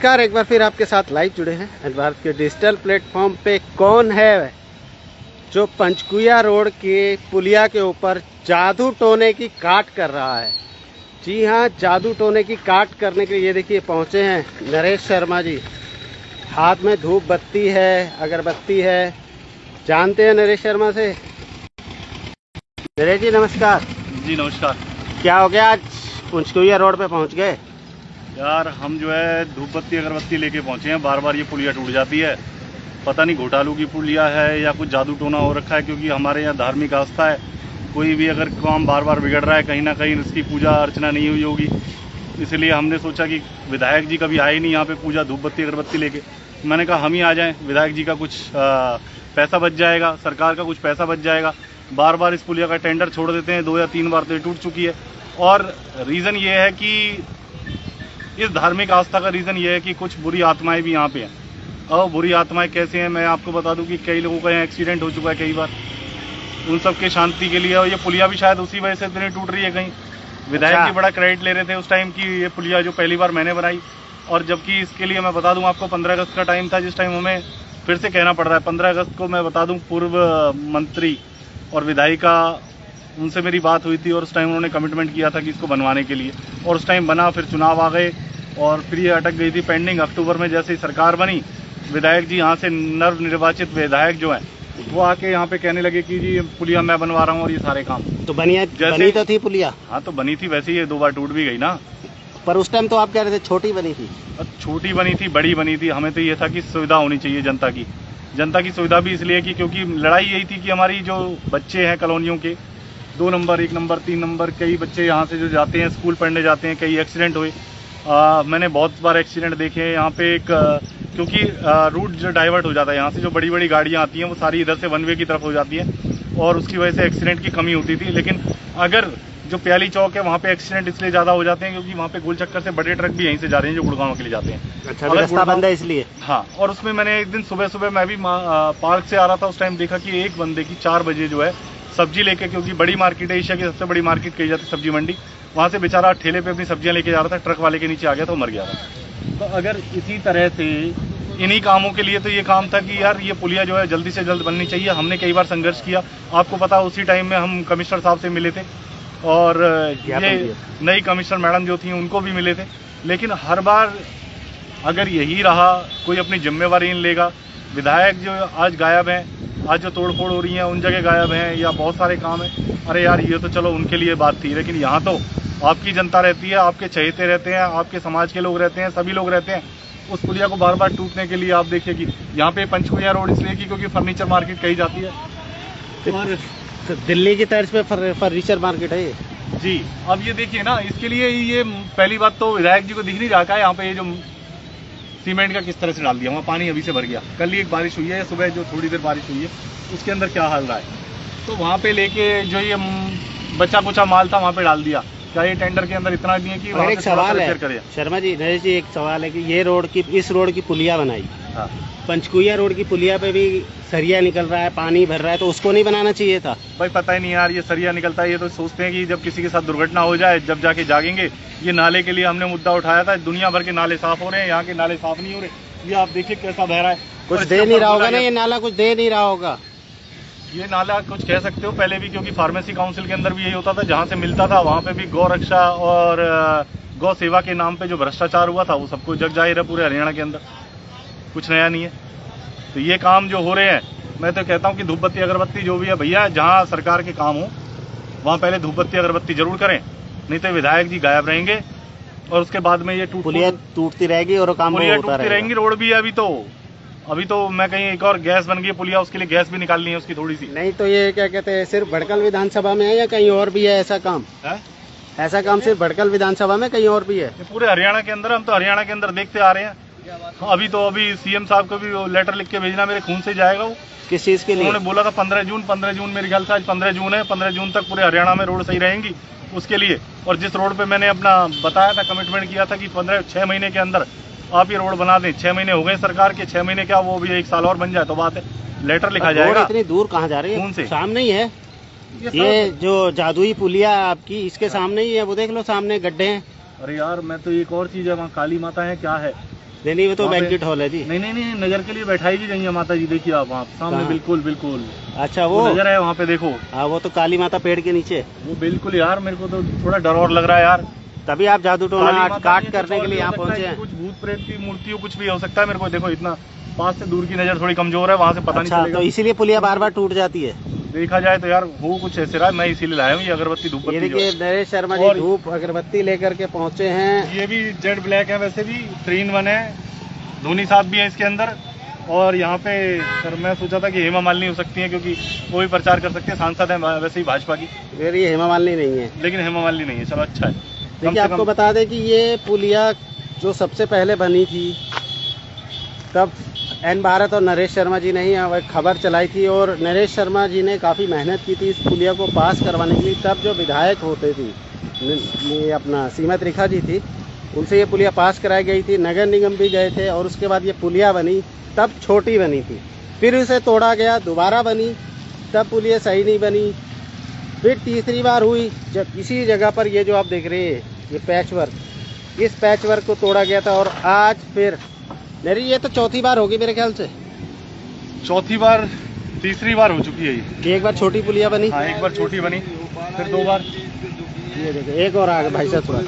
नमस्कार, एक बार फिर आपके साथ लाइव जुड़े हैं एंड भारत के डिजिटल प्लेटफॉर्म पे। कौन है जो पंचकुया रोड के पुलिया के ऊपर जादू टोने की काट कर रहा है? जी हाँ, जादू टोने की काट करने के लिए ये देखिए पहुंचे हैं नरेश शर्मा जी। हाथ में धूप बत्ती है, अगरबत्ती है। जानते हैं नरेश शर्मा से? नरेश जी नमस्कार। जी नमस्कार। क्या हो गया, आज पंचकुया रोड पे पहुंच गए? यार हम जो है धूप बत्ती अगरबत्ती लेके पहुंचे हैं। बार बार ये पुलिया टूट जाती है। पता नहीं घोटालों की पुलिया है या कुछ जादू टोना हो रखा है, क्योंकि हमारे यहाँ धार्मिक आस्था है। कोई भी अगर काम बार बार बिगड़ रहा है, कहीं ना कहीं इसकी पूजा अर्चना नहीं हुई होगी। इसलिए हमने सोचा कि विधायक जी कभी आए नहीं यहाँ पे पूजा धूप बत्ती अगरबत्ती लेके। मैंने कहा हम ही आ जाएं, विधायक जी का कुछ पैसा बच जाएगा, सरकार का कुछ पैसा बच जाएगा। बार बार इस पुलिया का टेंडर छोड़ देते हैं, 2 या 3 बार तो ये टूट चुकी है। और रीज़न ये है कि इस धार्मिक आस्था का रीज़न ये है कि कुछ बुरी आत्माएं भी यहाँ पे हैं। और बुरी आत्माएं कैसे हैं, मैं आपको बता दूं कि कई लोगों का यहाँ एक्सीडेंट हो चुका है कई बार। उन सब के शांति के लिए, और ये पुलिया भी शायद उसी वजह से इतनी टूट रही है। कहीं विधायक जी बड़ा क्रेडिट ले रहे थे उस टाइम की ये पुलिया जो पहली बार मैंने बनाई। और जबकि इसके लिए मैं बता दूं आपको 15 अगस्त का टाइम था, जिस टाइम हमें फिर से कहना पड़ रहा है। 15 अगस्त को मैं बता दूं पूर्व मंत्री और विधायिका, उनसे मेरी बात हुई थी और उस टाइम उन्होंने कमिटमेंट किया था कि इसको बनवाने के लिए। और उस टाइम बना, फिर चुनाव आ गए और फिर ये अटक गई थी पेंडिंग। अक्टूबर में जैसे ही सरकार बनी, विधायक जी यहाँ से नव निर्वाचित विधायक जो हैं वो आके यहाँ पे कहने लगे कि जी पुलिया मैं बनवा रहा हूँ और ये सारे काम। तो बनी तो थी पुलिया? हाँ तो बनी थी, वैसे ही 2 बार टूट भी गई ना। पर उस टाइम तो आप कह रहे थे छोटी बनी थी। छोटी बनी थी, बड़ी बनी थी। हमें तो ये था कि सुविधा होनी चाहिए जनता की। जनता की सुविधा भी इसलिए की क्योंकि लड़ाई यही थी कि हमारी जो बच्चे हैं कॉलोनियों के, 2 नंबर 1 नंबर 3 नंबर, कई बच्चे यहाँ से जो जाते हैं स्कूल पढ़ने जाते हैं, कई एक्सीडेंट हुए। मैंने बहुत बार एक्सीडेंट देखे हैं यहाँ पे। क्योंकि रूट जो डाइवर्ट हो जाता है, यहाँ से जो बड़ी बड़ी गाड़ियाँ आती हैं वो सारी इधर से वन वे की तरफ हो जाती हैं और उसकी वजह से एक्सीडेंट की कमी होती थी। लेकिन अगर जो प्याली चौक है वहाँ पे एक्सीडेंट इसलिए ज़्यादा हो जाते हैं क्योंकि वहाँ पे गोल चक्कर से बड़े ट्रक भी यहीं से जा रहे हैं जो गुड़गांव के लिए जाते हैं। अच्छा, रास्ता बंद है इसलिए? हाँ। और उसमें मैंने एक दिन सुबह सुबह मैं भी पार्क से आ रहा था, उस टाइम देखा कि एक बंदे की 4 बजे जो है सब्जी लेके, क्योंकि बड़ी मार्केट है, एशिया की सबसे बड़ी मार्केट कही जाती है सब्जी मंडी, वहाँ से बेचारा ठेले पे अपनी सब्जियां लेके जा रहा था, ट्रक वाले के नीचे आ गया तो मर गया था। तो अगर इसी तरह से इन्हीं कामों के लिए तो ये काम था कि यार ये पुलिया जो है जल्दी से जल्द बननी चाहिए। हमने कई बार संघर्ष किया, आपको पता उसी टाइम में हम कमिश्नर साहब से मिले थे और ये नई कमिश्नर मैडम जो थी उनको भी मिले थे। लेकिन हर बार अगर यही रहा, कोई अपनी जिम्मेवारी नहीं लेगा। विधायक जो आज गायब हैं, आज जो तोड़फोड़ हो रही है उन जगह गायब हैं, या बहुत सारे काम हैं। अरे यार ये तो चलो उनके लिए बात थी, लेकिन यहाँ तो आपकी जनता रहती है, आपके चहेते रहते हैं, आपके समाज के लोग रहते हैं, सभी लोग रहते हैं। उस पुलिया को बार बार टूटने के लिए आप देखिए कि यहाँ पे पंचकुया रोड इसलिए की क्योंकि फर्नीचर मार्केट कही जाती है और तो दिल्ली की तर्ज पे फर्नीचर मार्केट है ये। जी। अब ये देखिए ना, इसके लिए ये पहली बात तो विधायक जी को दिख नहीं रहा है यहाँ पे ये जो सीमेंट का किस तरह से डाल दिया, वहाँ पानी अभी से भर गया। कल ही एक बारिश हुई है, सुबह जो थोड़ी देर बारिश हुई है उसके अंदर क्या हाल रहा है। तो वहाँ पे लेके जो ये बचा कुचा माल था वहाँ पे डाल दिया। क्या ये टेंडर के अंदर इतना नहीं है कि एक सवाल है शर्मा जी, नरेश जी, एक सवाल है कि ये रोड की, इस रोड की पुलिया बनाई, हाँ, पंचकुया रोड की पुलिया पे भी सरिया निकल रहा है, पानी भर रहा है, तो उसको नहीं बनाना चाहिए था? भाई पता ही नहीं यार, ये सरिया निकलता है। ये तो सोचते हैं कि जब किसी के साथ दुर्घटना हो जाए जब जाके जागेंगे। ये नाले के लिए हमने मुद्दा उठाया था, दुनिया भर के नाले साफ हो रहे हैं, यहाँ के नाले साफ नहीं हो रहे। ये आप देखिए कैसा बह रहा है। कुछ दे नहीं रहा होगा ना ये नाला, कुछ दे नहीं रहा होगा ये नाला, कुछ कह सकते हो। पहले भी क्योंकि फार्मेसी काउंसिल के अंदर भी यही होता था, जहाँ से मिलता था वहाँ पे भी गौ रक्षा और गौ सेवा के नाम पे जो भ्रष्टाचार हुआ था वो सबको जग जाहिर है पूरे हरियाणा के अंदर। कुछ नया नहीं है। तो ये काम जो हो रहे हैं, मैं तो कहता हूँ कि धूप बत्ती अगरबत्ती जो भी है भैया, जहाँ सरकार के काम हो वहाँ पहले धूप बत्ती अगरबत्ती जरूर करें, नहीं तो विधायक जी गायब रहेंगे और उसके बाद में ये पुलिया टूटती रहेगी और काम टूटती रहेंगी। रोड भी है अभी तो मैं कहीं एक और गैस बन गई पुलिया, उसके लिए गैस भी निकालनी है उसकी थोड़ी सी। नहीं तो ये क्या कहते हैं, सिर्फ भड़कल विधानसभा में है या कहीं और भी है ऐसा काम? ऐसा काम सिर्फ भड़कल विधानसभा में, कहीं और भी है? पूरे हरियाणा के अंदर, हम तो हरियाणा के अंदर देखते आ रहे हैं। अभी सीएम साहब को भी लेटर लिख के भेजना, मेरे खून से जाएगा वो। किस चीज के लिए? उन्होंने बोला था 15 जून मेरे ख्याल से आज 15 जून है, 15 जून तक पूरे हरियाणा में रोड सही रहेंगी उसके लिए। और जिस रोड पे मैंने अपना बताया था, कमिटमेंट किया था कि 6 महीने के अंदर आप ये रोड बना दें। 6 महीने हो गए सरकार के, 6 महीने क्या, वो भी 1 साल और बन जाए तो बात है, लेटर लिखा जाएगा। इतनी दूर कहाँ जा रही है? खून से सामने ही है ये जो जादुई पुलिया आपकी, इसके सामने ही है, वो देख लो सामने गड्ढे हैं। अरे यार मैं तो एक और चीज है, वहाँ काली माता है क्या है, नहीं वो तो वहाँ पे- बैंक्वेट हॉल है जी। नहीं, नजर के लिए बैठाई भी गई है माता जी, देखिए आप वहाँ सामने, कहाँ? बिल्कुल बिल्कुल अच्छा वो वो नजर है वहाँ पे, देखो हाँ वो तो काली माता पेड़ के नीचे। वो बिल्कुल। यार मेरे को तो थोड़ा डर और लग रहा है यार। तभी आप जादू टोना काली माता काट नहीं, करने कुछ के और लिए भी यहाँ हो सकता पहुंचे है, हैं। कुछ भूत प्रेत की मूर्ति हो, कुछ भी हो सकता है। मेरे को देखो इतना पास से, दूर की नजर थोड़ी कमजोर है, वहाँ से पता अच्छा नहीं तो चलेगा। इसीलिए पुलिया बार बार टूट जाती है। देखा जाए तो यार हो कुछ ऐसे रहा है, मैं इसीलिए लाया हूँ ये अगरबत्ती धूप ये बत्ती जो है। देखिए नरेश शर्मा जी और- धूप अगरबत्ती लेकर के पहुंचे हैं। ये भी जेड ब्लैक है, वैसे भी 3 in 1 है, धोनी साहब भी है इसके अंदर। और यहाँ पे सर मैं सोचा था कि हेमा मालिनी हो सकती है, क्योंकि वो भी प्रचार कर सकते हैं, सांसद है वैसे ही भाजपा की, फिर ये हेमा मालिनी नहीं है। लेकिन हेमा मालिनी नहीं है। चलो अच्छा है, कम देखिए से आपको कम। बता दें कि ये पुलिया जो सबसे पहले बनी थी तब एन भारत और नरेश शर्मा जी ने ही यहाँ खबर चलाई थी, और नरेश शर्मा जी ने काफ़ी मेहनत की थी इस पुलिया को पास करवाने के लिए। तब जो विधायक होते थी ये अपना सीमा त्रिखा जी थी, उनसे ये पुलिया पास कराई गई थी। नगर निगम भी गए थे और उसके बाद ये पुलिया बनी, तब छोटी बनी थी, फिर उसे तोड़ा गया, दोबारा बनी, तब पुलिया सही नहीं बनी, फिर तीसरी बार हुई जब इसी जगह पर ये जो आप देख रहे हैं ये पैच वर्क, इस पैच वर्क को तोड़ा गया था। और आज फिर नहीं, ये तो चौथी बार होगी मेरे ख्याल से। चौथी बार, तीसरी बार हो चुकी है ये। एक बार छोटी पुलिया बनी, हाँ, एक बार छोटी बनी, फिर 2 बार। ये देखिए एक और आ गया भाई साहब थोड़ा।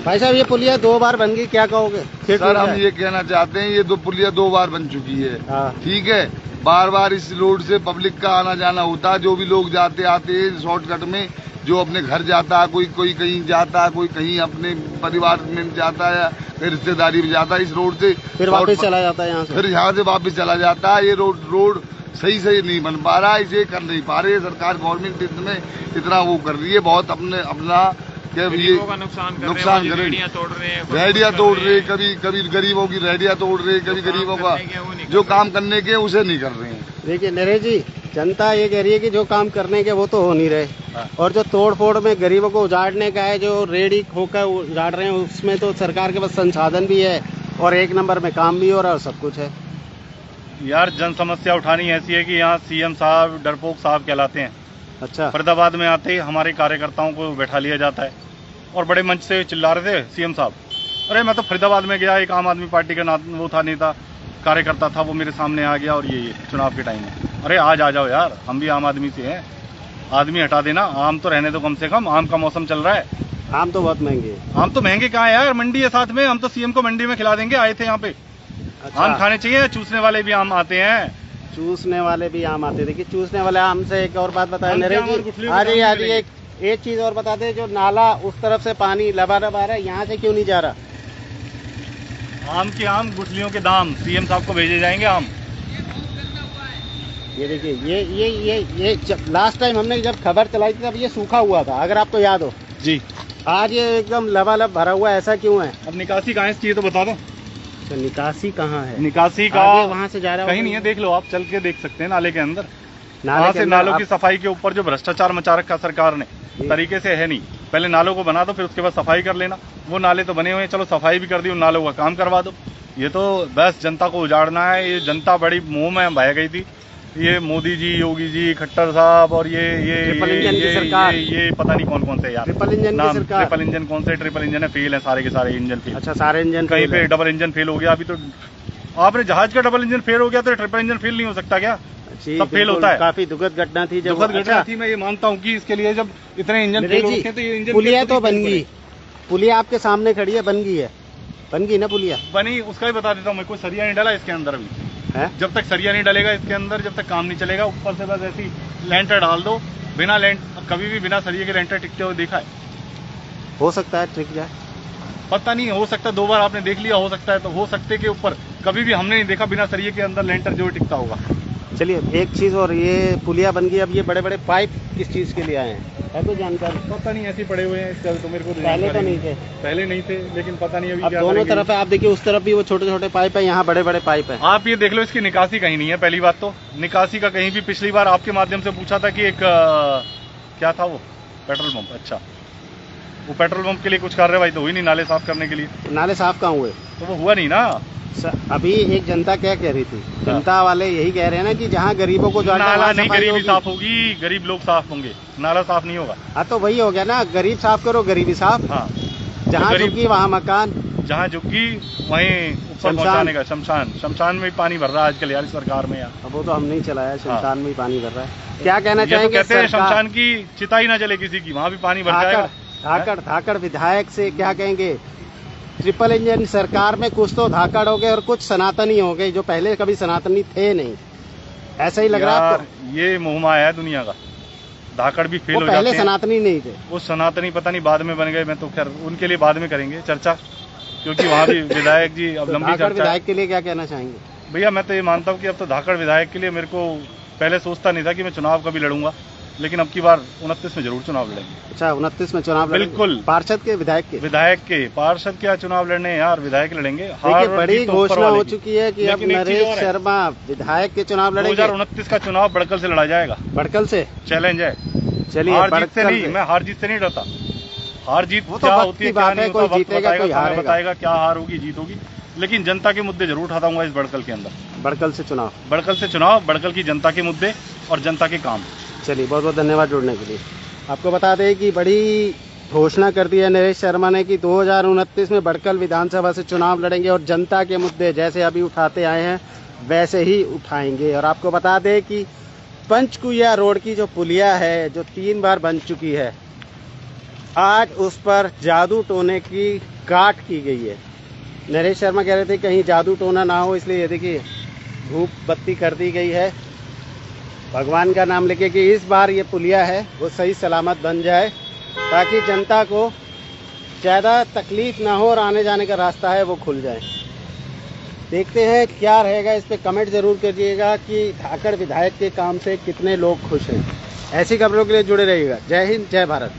भाई साहब ये पुलिया 2 बार बन गई, क्या कहोगे? फिर सर हम ये कहना चाहते हैं, ये 2 पुलिया 2 बार बन चुकी है, हाँ ठीक है। बार बार इस रोड से पब्लिक का आना जाना होता है, जो भी लोग जाते आते हैं शॉर्टकट में, जो अपने घर जाता है, कोई कहीं जाता है, कोई कहीं अपने परिवार में जाता है, कहीं रिश्तेदारी में जाता है, इस रोड से फिर वापस चला जाता है यहाँ से। फिर यहाँ से वापस चला जाता है। ये रोड सही नहीं बन पा रहा है, इसे कर नहीं पा रही है सरकार, गवर्नमेंट इसमें इतना वो कर रही है, बहुत अपना क्या ये नुकसान कर रहे हैं, रेडिया तोड़ रहे, कभी गरीबों की रेडिया तोड़ रहे, कभी गरीबों का जो काम करने के उसे नहीं कर रहे हैं। देखिए नरेश जी, जनता ये कह रही है कि जो काम करने के वो तो हो नहीं रहे, और जो तोड़ फोड़ में गरीबों को उजाड़ने का है, जो रेडी होकर उजाड़ रहे हैं, उसमें तो सरकार के पास संसाधन भी है और 1 नंबर में काम भी हो रहा है और सब कुछ है। यार जन समस्या उठानी ऐसी है कि यहाँ सीएम साहब डरपोक साहब कहलाते हैं। अच्छा फरीदाबाद में आते ही हमारे कार्यकर्ताओं को बैठा लिया जाता है और बड़े मंच से चिल्ला रहे थे सीएम साहब। अरे मैं तो फरीदाबाद में गया, एक आम आदमी पार्टी का वो था, नेता कार्यकर्ता था, वो मेरे सामने आ गया और ये चुनाव के टाइम में। अरे आज आ जाओ यार, हम भी आम आदमी से हैं, आदमी हटा देना, आम तो रहने दो कम से कम, आम का मौसम चल रहा है। आम तो बहुत महंगे है। आम तो महंगे कहाँ है यार, मंडी है साथ में, हम तो सीएम को मंडी में खिला देंगे, आए थे यहाँ पे। अच्छा, आम खाने चाहिए, चूसने वाले भी आम आते हैं। चूसने वाले भी आम आते। देखिए चूसने वाले आम से एक और बात बताया आम के नरेश आम और जी, गुठलियों आज के आम आज मिलेंगे। एक चीज और बता दे, जो नाला उस तरफ से पानी लबालब आ रहा है, यहाँ से क्यों नहीं जा रहा? आम के आम, गुठलियों के दाम, सीएम साहब को भेजे जाएंगे आम। ये देखिए ये जब लास्ट टाइम हमने जब खबर चलाई थी तब ये सूखा हुआ था, अगर आपको याद हो। जी, आज ये एकदम लबालब भरा हुआ है, ऐसा क्यों है? अब निकासी कहाँ है ये तो बता दो। तो निकासी कहाँ है? निकासी का वहाँ से जा रहा कहीं नहीं है, देख लो आप, चल के देख सकते हैं नाले के अंदर। नाले वहाँ के से अंदर नालों आप- की सफाई के ऊपर जो भ्रष्टाचार मचा रखा सरकार ने, जी। तरीके से है नहीं। पहले नालों को बना दो, फिर उसके बाद सफाई कर लेना। वो नाले तो बने हुए हैं, चलो सफाई भी कर दी, उन नालों का काम करवा दो। ये तो बस जनता को उजाड़ना है। ये जनता बड़ी मुंह में बह गई थी, ये मोदी जी, योगी जी, खट्टर साहब और ट्रिपल इंजन की सरकार। ये पता नहीं कौन कौन से यार ट्रिपल इंजन की नाम। सरकार। ट्रिपल इंजन कौन से ट्रिपल इंजन है, फेल है सारे के सारे इंजन फेल। अच्छा, सारे इंजन कहीं फेल पे है। डबल इंजन फेल हो गया। अभी तो आपने जहाज का डबल इंजन फेल हो गया तो ट्रिपल इंजन फेल नहीं हो सकता क्या? जी, सब फेल बिल्कुल, होता है। काफी दुखद घटना थी जब। दुखद घटना अच्छा, थी, मैं ये मानता हूँ कि इसके लिए जब इतने इंजन फेल नरेश हो जी, रखे हैं, तो ये इंजन पुलिया फेल तो खुद ही बन फेल गई, पुलिया आपके सामने खड़ी है, बन गई है, बन गई ना पुलिया? बनी, उसका भी बता देता हूँ मैं। कोई सरिया नहीं डाला इसके अंदर अभी। है? जब तक सरिया नहीं डलेगा इसके अंदर, जब तक काम नहीं चलेगा। ऊपर से बस ऐसी लेंटर डाल दो, बिना कभी भी बिना सरिये के लेंटर टिकते हुए देखा है? हो सकता है ट्रिक जाए, पता नहीं, हो सकता है 2 बार आपने देख लिया, हो सकता है, तो हो सकते के ऊपर कभी भी हमने नहीं देखा बिना सरिये के अंदर लेंटर जो टिकता होगा। चलिए एक चीज और, ये पुलिया बन गई, अब ये बड़े बड़े पाइप किस चीज के लिए आए हैं, है कोई जानकारी? पता नहीं, ऐसे ही पड़े हुए हैं इसका तो मेरे को पहले तो नहीं थे, पहले नहीं थे, लेकिन पता नहीं अभी अब क्या दोनों करेंगे। तरफ है। आप देखिए उस तरफ भी वो छोटे छोटे पाइप है, यहाँ बड़े बड़े पाइप है। आप ये देख लो, इसकी निकासी कहीं नहीं है। पहली बात तो निकासी का कहीं भी, पिछली बार आपके माध्यम से पूछा था कि एक क्या था वो, पेट्रोल पंप। अच्छा, वो पेट्रोल पंप के लिए कुछ कार्रवाई तो हुई नहीं, नाले साफ करने के लिए, नाले साफ कहाँ हुए? तो वो हुआ नहीं ना। अभी एक जनता क्या कह रही थी, जनता वाले यही कह रहे हैं ना कि जहाँ गरीबों को उजाड़ना है, नाला वहाँ नहीं, सफाई गरीबी होगी। साफ होगी, गरीब लोग साफ होंगे, नाला साफ नहीं होगा। हाँ तो वही हो गया ना, गरीब साफ करो, गरीबी साफ। हाँ, जहाँ गरीब- झुकी वहाँ मकान। जहाँ झुग्गी वहीं ऊपर पहुंचाने का। शमशान में भी पानी भर रहा है आजकल यार सरकार में यार। अब वो तो हम नहीं चलाया, शमशान में ही पानी भर रहा है। क्या कहना चाहेंगे? कहते हैं शमशान की चिता ही ना जले किसी की, वहाँ भी पानी भर जाएगा। धाकड़ विधायक से क्या कहेंगे? ट्रिपल इंजन सरकार में कुछ तो धाकड़ हो गए और कुछ सनातनी हो गए जो पहले कभी सनातनी थे नहीं, ऐसा ही लग रहा है आपको? ये मोहमाया है दुनिया का। धाकड़ भी फेल हो जाते हैं। पहले सनातनी नहीं थे, वो सनातनी पता नहीं बाद में बन गए। मैं तो खैर उनके लिए बाद में करेंगे चर्चा, क्योंकि वहाँ भी विधायक जी अब लंबी चर्चा। विधायक के लिए क्या कहना चाहेंगे? भैया मैं तो ये मानता हूँ कि अब तो धाकड़ विधायक के लिए मेरे को पहले सोचता नहीं था कि मैं चुनाव कभी लड़ूंगा, लेकिन अब की बार 29 में जरूर चुनाव लड़ेंगे। अच्छा, 29 में चुनाव बिल्कुल। पार्षद के विधायक के पार्षद क्या चुनाव लड़ने यार, विधायक लड़ेंगे। बड़ी घोषणा हो चुकी है कि अब नरेश शर्मा विधायक के चुनाव लड़ेंगे। 2029 का चुनाव बड़कल से लड़ा जाएगा। बड़कल से चैलेंज है। चलिए, मैं हार जीत से नहीं डरता। हार जीत क्या होती है क्या नहीं होता, वक्त बताएगा क्या हार होगी जीत होगी, लेकिन जनता के मुद्दे जरूर उठाता हूँ इस बड़कल के अंदर। बड़कल से चुनाव, बड़कल की जनता के मुद्दे और जनता के काम। चलिए, बहुत बहुत धन्यवाद जुड़ने के लिए। आपको बता दें कि बड़ी घोषणा कर दी है नरेश शर्मा ने कि 2029 में बड़कल विधानसभा से चुनाव लड़ेंगे और जनता के मुद्दे जैसे अभी उठाते आए हैं वैसे ही उठाएंगे। और आपको बता दें कि पंचकुया रोड की जो पुलिया है जो 3 बार बन चुकी है, आज उस पर जादू टोने की काट की गई है। नरेश शर्मा कह रहे थे कहीं जादू टोना ना हो, इसलिए ये देखिए धूप बत्ती कर दी गई है भगवान का नाम लेके कि इस बार ये पुलिया है वो सही सलामत बन जाए, ताकि जनता को ज़्यादा तकलीफ ना हो और आने जाने का रास्ता है वो खुल जाए। देखते हैं क्या रहेगा, इस पे कमेंट जरूर करिएगा कि धाकड़ विधायक के काम से कितने लोग खुश हैं। ऐसी खबरों के लिए जुड़े रहिएगा। जय हिंद, जय भारत।